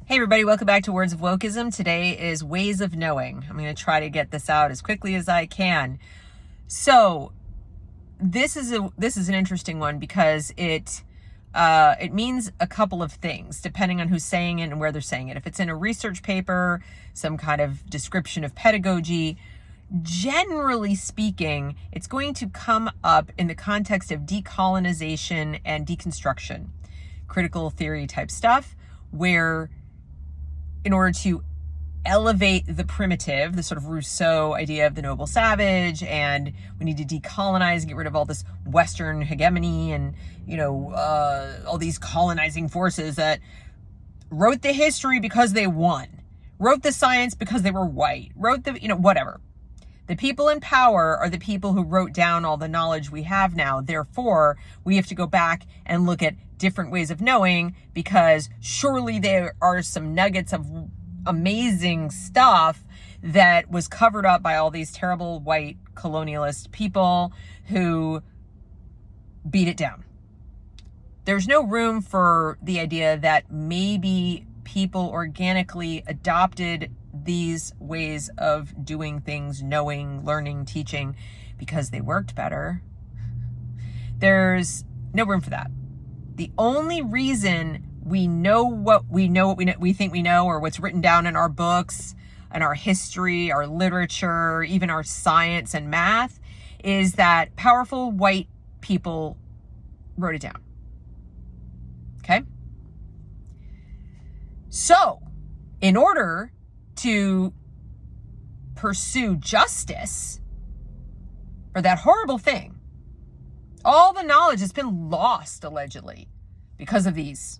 Hey everybody, welcome back to Words of Wokism. Today is Ways of Knowing. I'm going to try to get this out as quickly as I can. So, this is an interesting one because it means a couple of things depending on who's saying it and where they're saying it. If it's in a research paper, some kind of description of pedagogy, generally speaking, it's going to come up in the context of decolonization and deconstruction, critical theory type stuff, where in order to elevate the primitive, the sort of Rousseau idea of the noble savage, and we need to decolonize and get rid of all this Western hegemony and, all these colonizing forces that wrote the history because they won, wrote the science because they were white, wrote the, whatever. The people in power are the people who wrote down all the knowledge we have now. Therefore, we have to go back and look at different ways of knowing, because surely there are some nuggets of amazing stuff that was covered up by all these terrible white colonialist people who beat it down. There's no room for the idea that maybe people organically adopted these ways of doing things, knowing, learning, teaching, because they worked better. There's no room for that. The only reason we know what we think we know, or what's written down in our books and our history, our literature, even our science and math, is that powerful white people wrote it down. Okay? So, in order to pursue justice for that horrible thing, all the knowledge has been lost, allegedly, because of these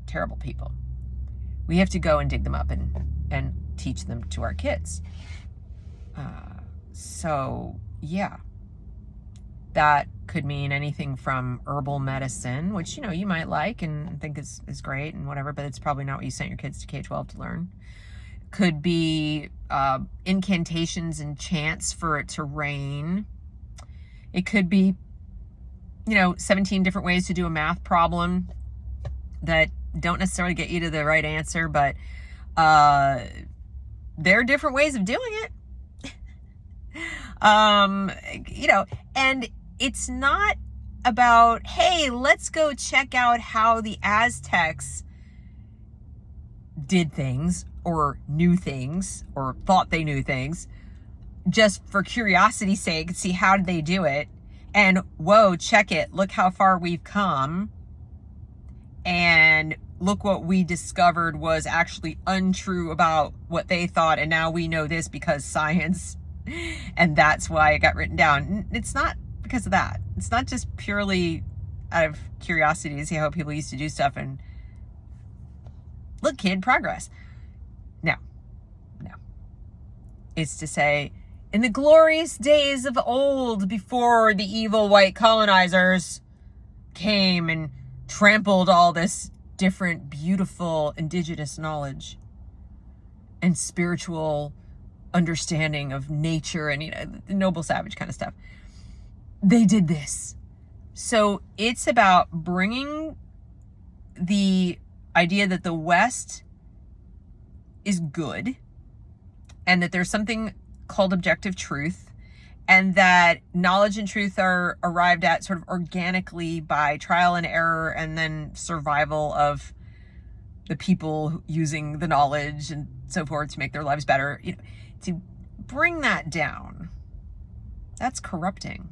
terrible people. We have to go and dig them up and teach them to our kids. Yeah. That could mean anything from herbal medicine, which, you might like and think is great and whatever, but it's probably not what you sent your kids to K-12 to learn. Could be incantations and chants for it to rain. It could be 17 different ways to do a math problem that don't necessarily get you to the right answer, but there are different ways of doing it. And it's not about, hey, let's go check out how the Aztecs did things or knew things or thought they knew things just for curiosity's sake, see how did they do it. And whoa, check it. Look how far we've come. And look what we discovered was actually untrue about what they thought. And now we know this because science. And that's why it got written down. It's not because of that. It's not just purely out of curiosity to see how people used to do stuff and look, kid, progress. No. It's to say, in the glorious days of old, before the evil white colonizers came and trampled all this different, beautiful, indigenous knowledge and spiritual understanding of nature and, the noble savage kind of stuff, they did this. So it's about bringing the idea that the West is good and that there's something called objective truth, and that knowledge and truth are arrived at sort of organically by trial and error and then survival of the people using the knowledge and so forth to make their lives better. To bring that down, that's corrupting.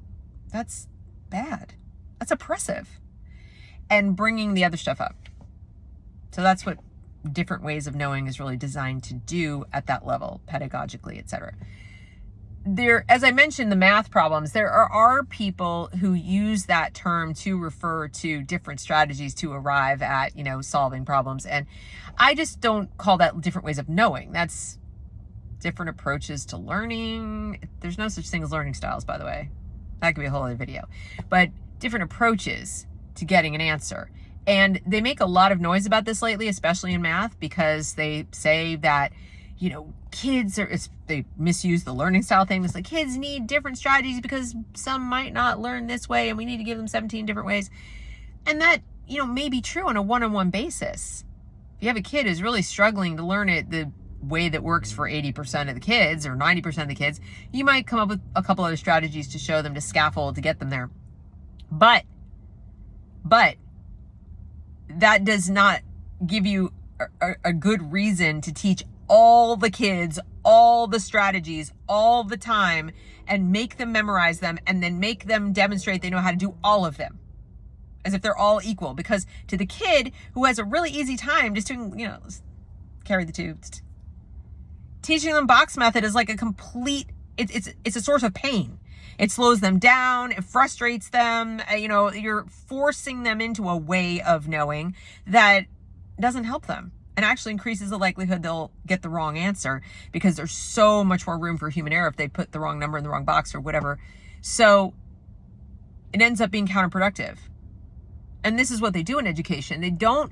That's bad. That's oppressive. And bringing the other stuff up. So that's what different ways of knowing is really designed to do at that level, pedagogically, etc. There, as I mentioned, the math problems, there are people who use that term to refer to different strategies to arrive at, solving problems. And I just don't call that different ways of knowing. That's different approaches to learning. There's no such thing as learning styles, by the way. That could be a whole other video. But different approaches to getting an answer. And they make a lot of noise about this lately, especially in math, because they say that, kids they misuse the learning style thing. It's like kids need different strategies because some might not learn this way and we need to give them 17 different ways. And that, may be true on a one-on-one basis. If you have a kid who's really struggling to learn it the way that works for 80% of the kids or 90% of the kids, you might come up with a couple other strategies to show them, to scaffold, to get them there. But that does not give you a good reason to teach all the kids all the strategies all the time and make them memorize them and then make them demonstrate they know how to do all of them as if they're all equal. Because to the kid who has a really easy time just doing, carry the tubes, teaching them box method is like a complete, it's a source of pain. It slows them down. It frustrates them. You're forcing them into a way of knowing that doesn't help them and actually increases the likelihood they'll get the wrong answer, because there's so much more room for human error if they put the wrong number in the wrong box or whatever. So it ends up being counterproductive. And this is what they do in education. They don't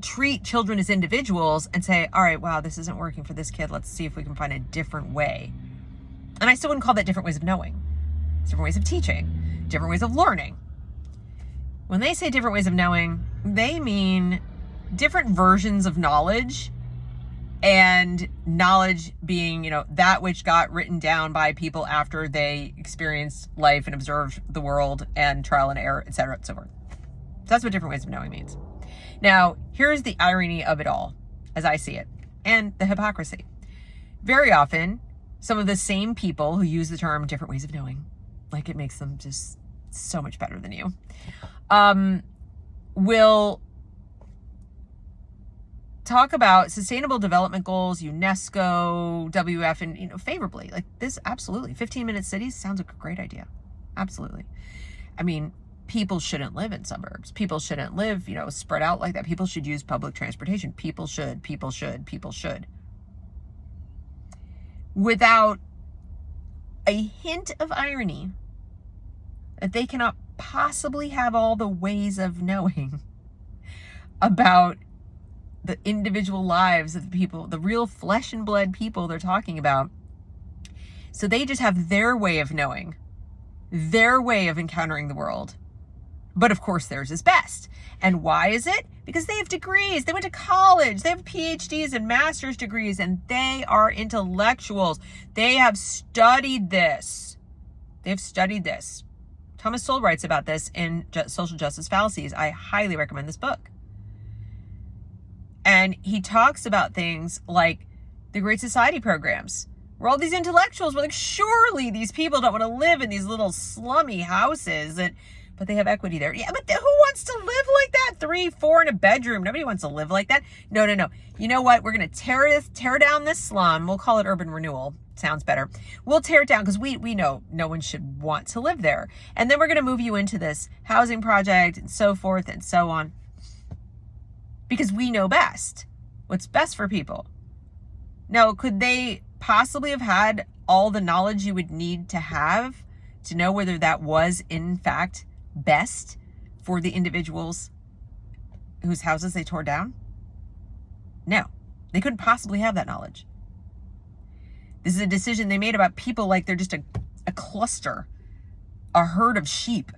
treat children as individuals and say, all right, wow, this isn't working for this kid. Let's see if we can find a different way. And I still wouldn't call that different ways of knowing. It's different ways of teaching, different ways of learning. When they say different ways of knowing, they mean different versions of knowledge, and knowledge being, that which got written down by people after they experienced life and observed the world and trial and error, et cetera, and so forth. So that's what different ways of knowing means. Now, here's the irony of it all, as I see it, and the hypocrisy. Very often, some of the same people who use the term different ways of knowing, like it makes them just so much better than you, will talk about sustainable development goals, UNESCO, WF, and favorably. Like this, absolutely. 15-minute cities sounds like a great idea. Absolutely. I mean, people shouldn't live in suburbs. People shouldn't live, spread out like that. People should use public transportation. People should. Without a hint of irony that they cannot possibly have all the ways of knowing about the individual lives of the people, the real flesh and blood people they're talking about. So they just have their way of knowing, their way of encountering the world. But of course theirs is best. And why is it? Because they have degrees. They went to college. They have PhDs and master's degrees, and they are intellectuals. They have studied this. Thomas Sowell writes about this in Social Justice Fallacies. I highly recommend this book. And he talks about things like the Great Society programs, where all these intellectuals were like, surely these people don't want to live in these little slummy houses, but they have equity there. Yeah, but who wants to live like that? 3, 4 in a bedroom. Nobody wants to live like that. No. You know what? We're going to tear down this slum. We'll call it urban renewal. Sounds better. We'll tear it down because we know no one should want to live there. And then we're going to move you into this housing project and so forth and so on. Because we know best what's best for people. Now, could they possibly have had all the knowledge you would need to have to know whether that was in fact best for the individuals whose houses they tore down? No, they couldn't possibly have that knowledge. This is a decision they made about people like they're just a cluster, a herd of sheep,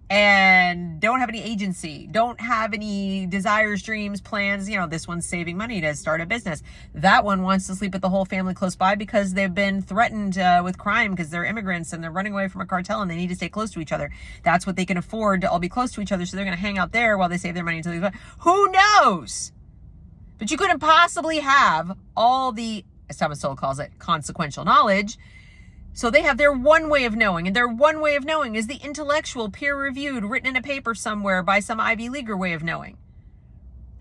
and don't have any agency, don't have any desires, dreams, plans. This one's saving money to start a business. That one wants to sleep with the whole family close by because they've been threatened with crime because they're immigrants and they're running away from a cartel and they need to stay close to each other. That's what they can afford, to all be close to each other. So they're going to hang out there while they save their money until they... Who knows? But you couldn't possibly have all the, as Thomas Sowell calls it, consequential knowledge. So they have their one way of knowing, and their one way of knowing is the intellectual, peer-reviewed, written in a paper somewhere by some Ivy Leaguer way of knowing.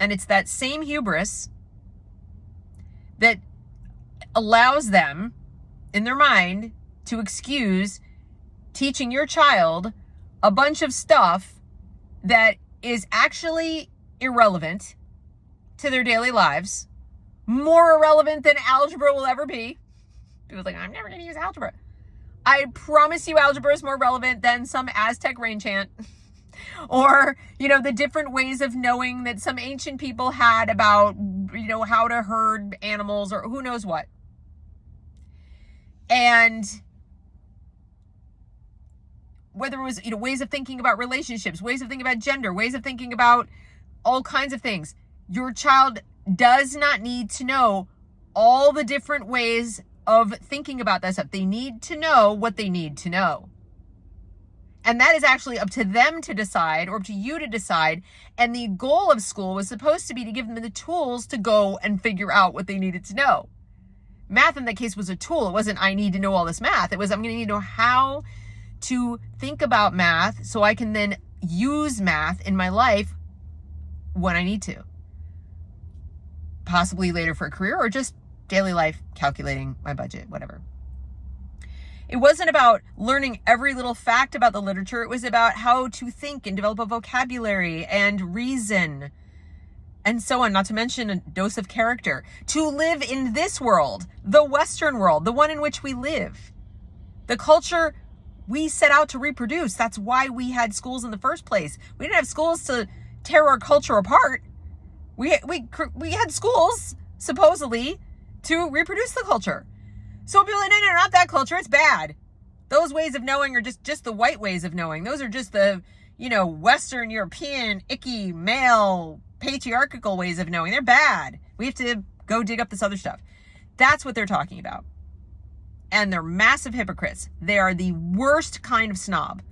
And it's that same hubris that allows them, in their mind, to excuse teaching your child a bunch of stuff that is actually irrelevant to their daily lives, more irrelevant than algebra will ever be. People's like, I'm never going to use algebra. I promise you algebra is more relevant than some Aztec rain chant or, the different ways of knowing that some ancient people had about, how to herd animals or who knows what. And whether it was, ways of thinking about relationships, ways of thinking about gender, ways of thinking about all kinds of things. Your child does not need to know all the different ways of thinking about that stuff. They need to know what they need to know. And that is actually up to them to decide, or up to you to decide. And the goal of school was supposed to be to give them the tools to go and figure out what they needed to know. Math in that case was a tool. It wasn't, I need to know all this math. It was, I'm going to need to know how to think about math so I can then use math in my life when I need to. Possibly later for a career, or just daily life, calculating my budget, whatever. It wasn't about learning every little fact about the literature. It was about how to think and develop a vocabulary and reason and so on, not to mention a dose of character. To live in this world, the Western world, the one in which we live. The culture we set out to reproduce. That's why we had schools in the first place. We didn't have schools to tear our culture apart. We had schools, supposedly, to reproduce the culture. So people are like, no, not that culture. It's bad. Those ways of knowing are just the white ways of knowing. Those are just the, Western European, icky, male, patriarchal ways of knowing. They're bad. We have to go dig up this other stuff. That's what they're talking about. And they're massive hypocrites. They are the worst kind of snob.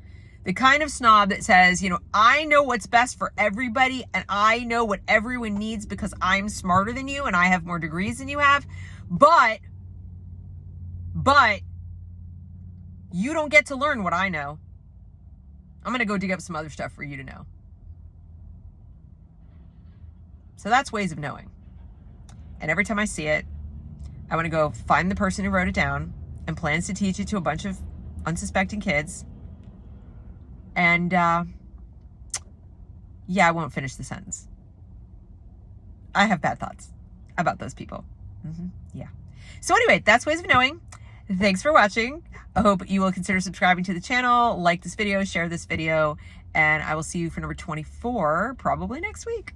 The kind of snob that says, I know what's best for everybody and I know what everyone needs because I'm smarter than you and I have more degrees than you have. But you don't get to learn what I know. I'm going to go dig up some other stuff for you to know. So that's ways of knowing. And every time I see it, I want to go find the person who wrote it down and plans to teach it to a bunch of unsuspecting kids. And, I won't finish the sentence. I have bad thoughts about those people. Yeah. So anyway, that's ways of knowing. Thanks for watching. I hope you will consider subscribing to the channel, like this video, share this video, and I will see you for number 24 probably next week.